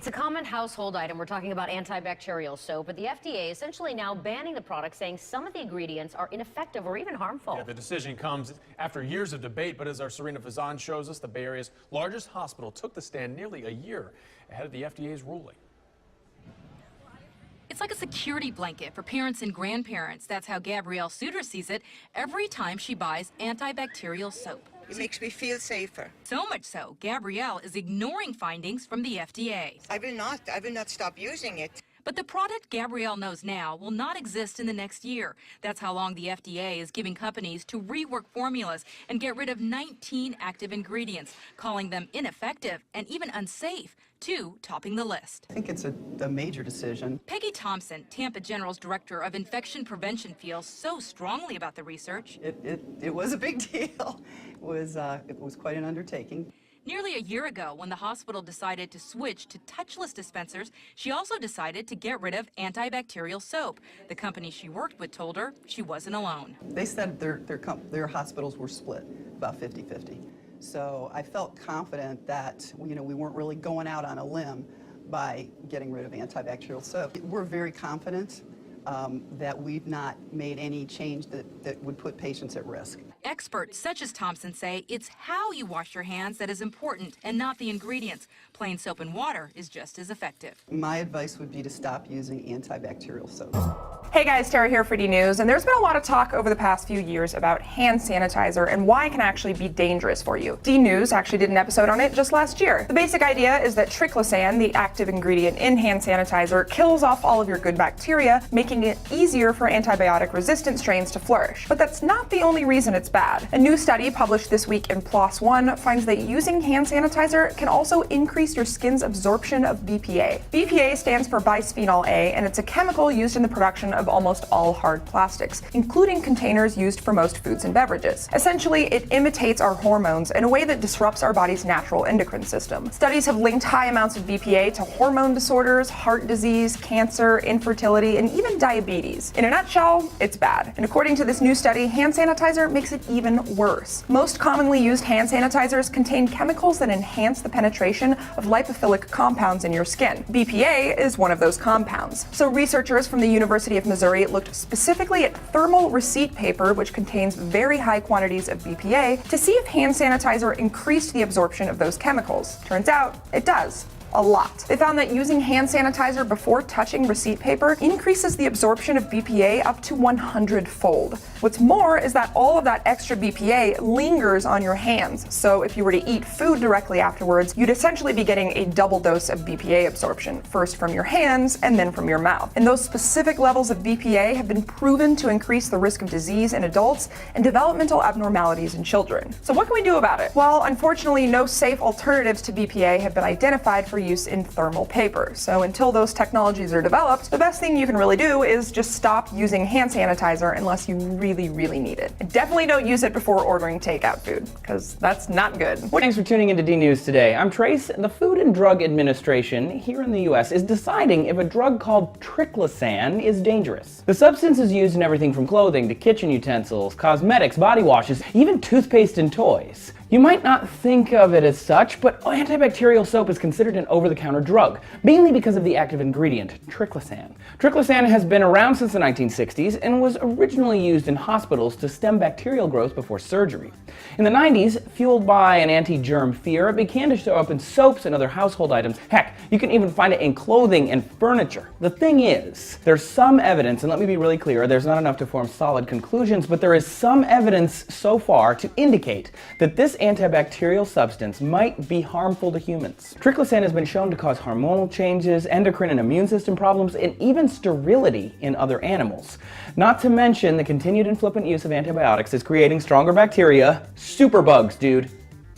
It's a common household item. We're talking about antibacterial soap, but the FDA essentially now banning the product, saying some of the ingredients are ineffective or even harmful. Yeah, the decision comes after years of debate, but as our Serena Fazan shows us, the Bay Area's largest hospital took the stand nearly a year ahead of the FDA's ruling. It's like a security blanket for parents and grandparents. That's how Gabrielle Suter sees it every time she buys antibacterial soap. It makes me feel safer. So much so, Gabrielle is ignoring findings from the FDA. I will not stop using it. But the product Gabrielle knows now will not exist in the next year. That's how long the FDA is giving companies to rework formulas and get rid of 19 active ingredients, calling them ineffective and even unsafe, two topping the list. I think it's a major decision. Peggy Thompson, Tampa General's Director of Infection Prevention, feels so strongly about the research. It was a big deal. It was quite an undertaking. Nearly a year ago, when the hospital decided to switch to touchless dispensers, she also decided to get rid of antibacterial soap. The company she worked with told her she wasn't alone. They said their hospitals were split about 50-50. So I felt confident that we weren't really going out on a limb by getting rid of antibacterial soap. We're very confident that we've not made any change that would put patients at risk. Experts such as Thompson say it's how you wash your hands that is important and not the ingredients. Plain soap and water is just as effective. My advice would be to stop using antibacterial soap. Hey guys, Tara here for D News, and there's been a lot of talk over the past few years about hand sanitizer and why it can actually be dangerous for you. D News actually did an episode on it just last year. The basic idea is that triclosan, the active ingredient in hand sanitizer, kills off all of your good bacteria, making it easier for antibiotic-resistant strains to flourish. But that's not the only reason it's bad. A new study published this week in PLOS ONE finds that using hand sanitizer can also increase your skin's absorption of BPA. BPA stands for bisphenol A, and it's a chemical used in the production of almost all hard plastics, including containers used for most foods and beverages. Essentially, it imitates our hormones in a way that disrupts our body's natural endocrine system. Studies have linked high amounts of BPA to hormone disorders, heart disease, cancer, infertility, and even diabetes. In a nutshell, it's bad. And according to this new study, hand sanitizer makes it even worse. Most commonly used hand sanitizers contain chemicals that enhance the penetration of lipophilic compounds in your skin. BPA is one of those compounds. So researchers from the University of Missouri looked specifically at thermal receipt paper, which contains very high quantities of BPA, to see if hand sanitizer increased the absorption of those chemicals. Turns out it does. A lot. They found that using hand sanitizer before touching receipt paper increases the absorption of BPA up to 100-fold. What's more is that all of that extra BPA lingers on your hands, so if you were to eat food directly afterwards, you'd essentially be getting a double dose of BPA absorption, first from your hands and then from your mouth. And those specific levels of BPA have been proven to increase the risk of disease in adults and developmental abnormalities in children. So what can we do about it? Well, unfortunately, no safe alternatives to BPA have been identified for use in thermal paper. So until those technologies are developed, the best thing you can really do is just stop using hand sanitizer unless you really need it. And definitely don't use it before ordering takeout food, because that's not good. Thanks for tuning into D News today. I'm Trace. The Food and Drug Administration here in the US is deciding if a drug called triclosan is dangerous. The substance is used in everything from clothing to kitchen utensils, cosmetics, body washes, even toothpaste and toys. You might not think of it as such, but antibacterial soap is considered an over-the-counter drug, mainly because of the active ingredient, triclosan. Triclosan has been around since the 1960s and was originally used in hospitals to stem bacterial growth before surgery. In the 90s, fueled by an anti-germ fear, it began to show up in soaps and other household items. Heck, you can even find it in clothing and furniture. The thing is, there's some evidence, and let me be really clear, there's not enough to form solid conclusions, but there is some evidence so far to indicate that this antibacterial substance might be harmful to humans. Triclosan has been shown to cause hormonal changes, endocrine and immune system problems, and even sterility in other animals. Not to mention the continued and flippant use of antibiotics is creating stronger bacteria. Superbugs, dude.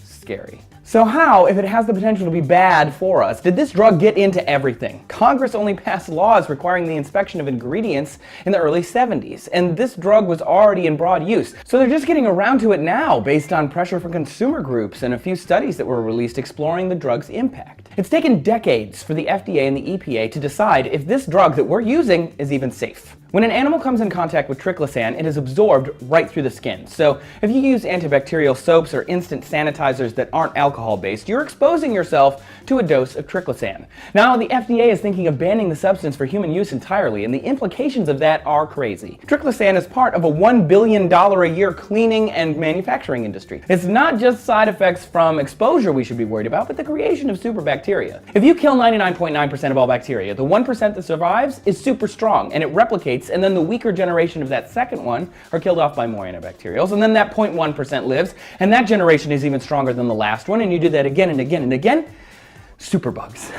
Scary. So how, if it has the potential to be bad for us, did this drug get into everything? Congress only passed laws requiring the inspection of ingredients in the early 70s, and this drug was already in broad use. So they're just getting around to it now based on pressure from consumer groups and a few studies that were released exploring the drug's impact. It's taken decades for the FDA and the EPA to decide if this drug that we're using is even safe. When an animal comes in contact with triclosan, it is absorbed right through the skin. So if you use antibacterial soaps or instant sanitizers that aren't alcohol-based, you're exposing yourself to a dose of triclosan. Now, the FDA is thinking of banning the substance for human use entirely, and the implications of that are crazy. Triclosan is part of a $1 billion a year cleaning and manufacturing industry. It's not just side effects from exposure we should be worried about, but the creation of superbacteria. If you kill 99.9% of all bacteria, the 1% that survives is super strong, and it replicates, and then the weaker generation of that second one are killed off by more antibacterials, and then that 0.1% lives, and that generation is even stronger than the last one, and you do that again and again and again. Superbugs.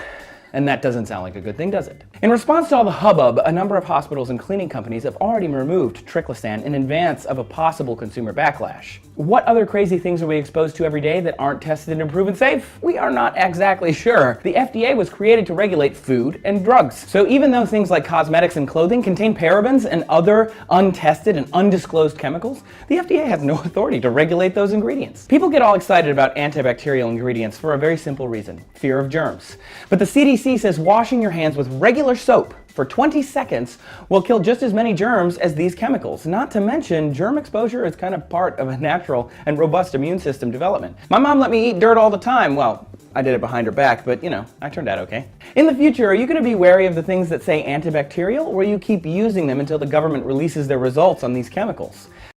And that doesn't sound like a good thing, does it? In response to all the hubbub, a number of hospitals and cleaning companies have already removed triclosan in advance of a possible consumer backlash. What other crazy things are we exposed to every day that aren't tested and proven safe? We are not exactly sure. The FDA was created to regulate food and drugs. So even though things like cosmetics and clothing contain parabens and other untested and undisclosed chemicals, the FDA has no authority to regulate those ingredients. People get all excited about antibacterial ingredients for a very simple reason: fear of germs. But the CDC says washing your hands with regular soap for 20 seconds will kill just as many germs as these chemicals. Not to mention, germ exposure is kind of part of a natural and robust immune system development. My mom let me eat dirt all the time. Well, I did it behind her back, but you know, I turned out okay. In the future, are you going to be wary of the things that say antibacterial, or will you keep using them until the government releases their results on these chemicals?